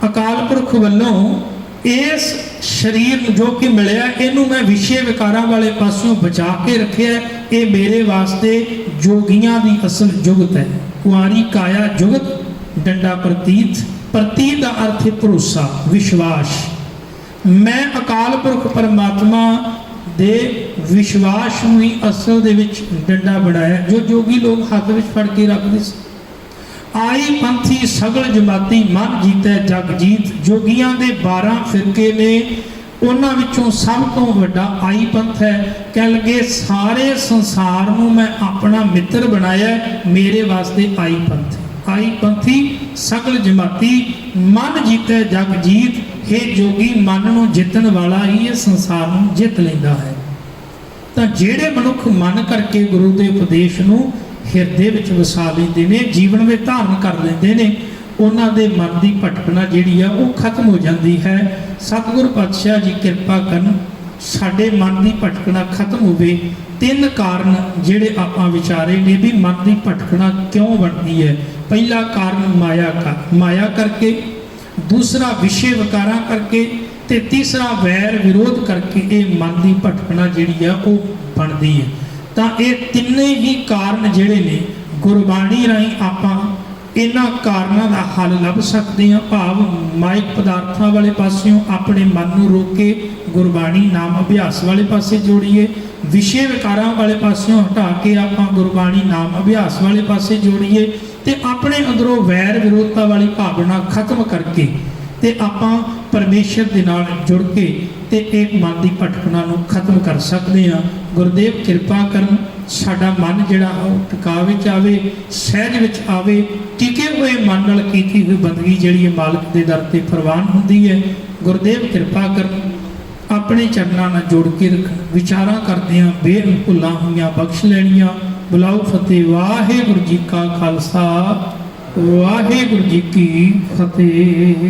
ਅਕਾਲ ਪੁਰਖ ਵੱਲੋਂ ਇਸ ਸਰੀਰ ਨੂੰ ਜੋ ਕਿ ਮਿਲਿਆ, ਇਹਨੂੰ ਮੈਂ ਵਿਸ਼ੇ ਵਿਕਾਰਾਂ ਵਾਲੇ ਪਾਸੋਂ ਬਚਾ ਕੇ ਰੱਖਿਆ। ਇਹ ਮੇਰੇ ਵਾਸਤੇ ਜੋਗੀਆਂ ਦੀ ਅਸਲ ਜੁਗਤ ਹੈ। ਕੁਆਰੀ ਕਾਇਆ ਜੁਗਤ ਡੰਡਾ ਪ੍ਰਤੀਤ। ਪ੍ਰਤੀਤ ਦਾ ਅਰਥ ਹੈ ਭਰੋਸਾ, ਵਿਸ਼ਵਾਸ। ਮੈਂ ਅਕਾਲ ਪੁਰਖ ਪਰਮਾਤਮਾ ਦੇ ਵਿਸ਼ਵਾਸ ਨੂੰ ਹੀ ਅਸਲ ਦੇ ਵਿੱਚ ਡੰਡਾ ਬਣਾਇਆ, ਜੋ ਜੋਗੀ ਲੋਕ ਹੱਥ ਵਿੱਚ ਫੜ ਕੇ ਰੱਖਦੇ ਸੀ। ਆਈ ਪੰਥੀ ਸਗਲ ਜਮਾਤੀ ਮਨ ਜੀਤੈ ਜਗ ਜੀਤ। ਜੋਗੀਆਂ ਦੇ 12 ਫਿਰਕੇ ਨੇ, ਉਹਨਾਂ ਵਿੱਚੋਂ ਸਭ ਤੋਂ ਵੱਡਾ ਆਈ ਪੰਥ ਹੈ। ਕਹਿ ਲਗੇ ਸਾਰੇ ਸੰਸਾਰ ਨੂੰ ਮੈਂ ਆਪਣਾ ਮਿੱਤਰ ਬਣਾਇਆ, ਮੇਰੇ ਵਾਸਤੇ ਆਈ ਪੰਥ। ਆਈ ਪੰਥੀ ਸਗਲ ਜਮਾਤੀ ਮਨ ਜੀਤੈ ਜਗ ਜੀਤ। हे ਜੋਗੀ ਮਨ ਨੂੰ ਜਿੱਤਣ ਵਾਲਾ ਹੀ ਇਹ ਸੰਸਾਰ ਨੂੰ ਜਿੱਤ ਲੈਂਦਾ ਹੈ। ਤਾਂ ਜਿਹੜੇ ਮਨੁੱਖ ਮਨ ਕਰਕੇ ਗੁਰੂ ਦੇ ਉਪਦੇਸ਼ ਨੂੰ ਹਿਰਦੇ ਵਿੱਚ ਵਸਾ ਲੈਂਦੇ ਨੇ, ਜੀਵਨ ਵਿੱਚ ਧਾਰਨ ਕਰ ਲੈਂਦੇ ਨੇ, ਉਹਨਾਂ ਦੇ ਮਨ ਦੀ ਭਟਕਣਾ ਜਿਹੜੀ ਆ ਉਹ ਖਤਮ ਹੋ ਜਾਂਦੀ ਹੈ। ਸਤਿਗੁਰ ਪਾਤਸ਼ਾਹ ਜੀ ਕਿਰਪਾ ਕਰਨ ਸਾਡੇ ਮਨ ਦੀ ਭਟਕਣਾ ਖਤਮ ਹੋਵੇ। 3 ਕਾਰਨ ਜਿਹੜੇ ਆਪਾਂ ਵਿਚਾਰੇ ਨੇ ਵੀ ਮਨ ਦੀ ਭਟਕਣਾ ਕਿਉਂ ਬਣਦੀ ਹੈ। ਪਹਿਲਾ ਕਾਰਨ ਮਾਇਆ ਕਰਕੇ, ਦੂਸਰਾ ਵਿਸ਼ੇ ਵਿਕਾਰਾਂ ਕਰਕੇ, ਤੇ ਤੀਸਰਾ ਵੈਰ ਵਿਰੋਧ ਕਰਕੇ ਇਹ ਮਨ ਦੀ ਭਟਕਣਾ ਜਿਹੜੀ ਆ ਉਹ ਬਣਦੀ ਹੈ। ਤਾਂ ਇਹ ਤਿੰਨੇ ਹੀ ਕਾਰਨ ਜਿਹੜੇ ਨੇ ਗੁਰਬਾਣੀ ਰਾਹੀਂ ਆਪਾਂ ਇਹਨਾਂ ਕਾਰਨਾਂ ਦਾ ਹੱਲ ਲੱਭ ਸਕਦੇ ਹਾਂ। ਭਾਵ ਮਾਇਕ ਪਦਾਰਥਾਂ ਵਾਲੇ ਪਾਸਿਓਂ ਆਪਣੇ ਮਨ ਨੂੰ ਰੋਕ ਕੇ ਗੁਰਬਾਣੀ ਨਾਮ ਅਭਿਆਸ ਵਾਲੇ ਪਾਸੇ ਜੋੜੀਏ, ਵਿਸ਼ੇ ਵਿਕਾਰਾਂ ਵਾਲੇ ਪਾਸਿਓਂ ਹਟਾ ਕੇ ਆਪਾਂ ਗੁਰਬਾਣੀ ਨਾਮ ਅਭਿਆਸ ਵਾਲੇ ਪਾਸੇ ਜੋੜੀਏ, ਤੇ ਆਪਣੇ ਅੰਦਰੋਂ ਵੈਰ ਵਿਰੋਧਤਾ ਵਾਲੀ ਭਾਵਨਾ ਖਤਮ ਕਰਕੇ ਤੇ ਆਪਾਂ ਪਰਮੇਸ਼ਰ ਦੇ ਨਾਲ ਜੁੜ ਕੇ ਤੇ ਇਹ ਮਨ ਦੀ ਭਟਕਣਾ ਨੂੰ ਖਤਮ ਕਰ ਸਕਦੇ ਹਾਂ। ਗੁਰਦੇਵ ਕਿਰਪਾ ਕਰਨ ਸਾਡਾ ਮਨ ਜਿਹੜਾ ਉਹ ਟਿਕਾ ਵਿੱਚ ਆਵੇ, ਸਹਿਜ ਵਿੱਚ ਆਵੇ। ਟਿਕੇ ਹੋਏ ਮਨ ਨਾਲ ਕੀਤੀ ਹੋਈ ਬੰਦਗੀ ਜਿਹੜੀ ਮਾਲਕ ਦੇ ਦਰ ਤੇ ਪ੍ਰਵਾਨ ਹੁੰਦੀ ਹੈ। ਗੁਰਦੇਵ ਕਿਰਪਾ ਕਰਨ ਆਪਣੇ ਚਰਨਾਂ ਨਾਲ ਜੋੜ ਕੇ ਰੱਖਣ। ਵਿਚਾਰਾਂ ਕਰਦੇ ਹਾਂ ਬੇਭੁੱਲਾਂ ਹੋਈਆਂ ਬਖਸ਼ ਲੈਣੀਆਂ। ਬੁਲਾਓ ਫਤਿਹ। ਵਾਹਿਗੁਰੂ ਜੀ ਕਾ ਖਾਲਸਾ, ਵਾਹਿਗੁਰੂ ਜੀ ਕੀ ਫਤਿਹ।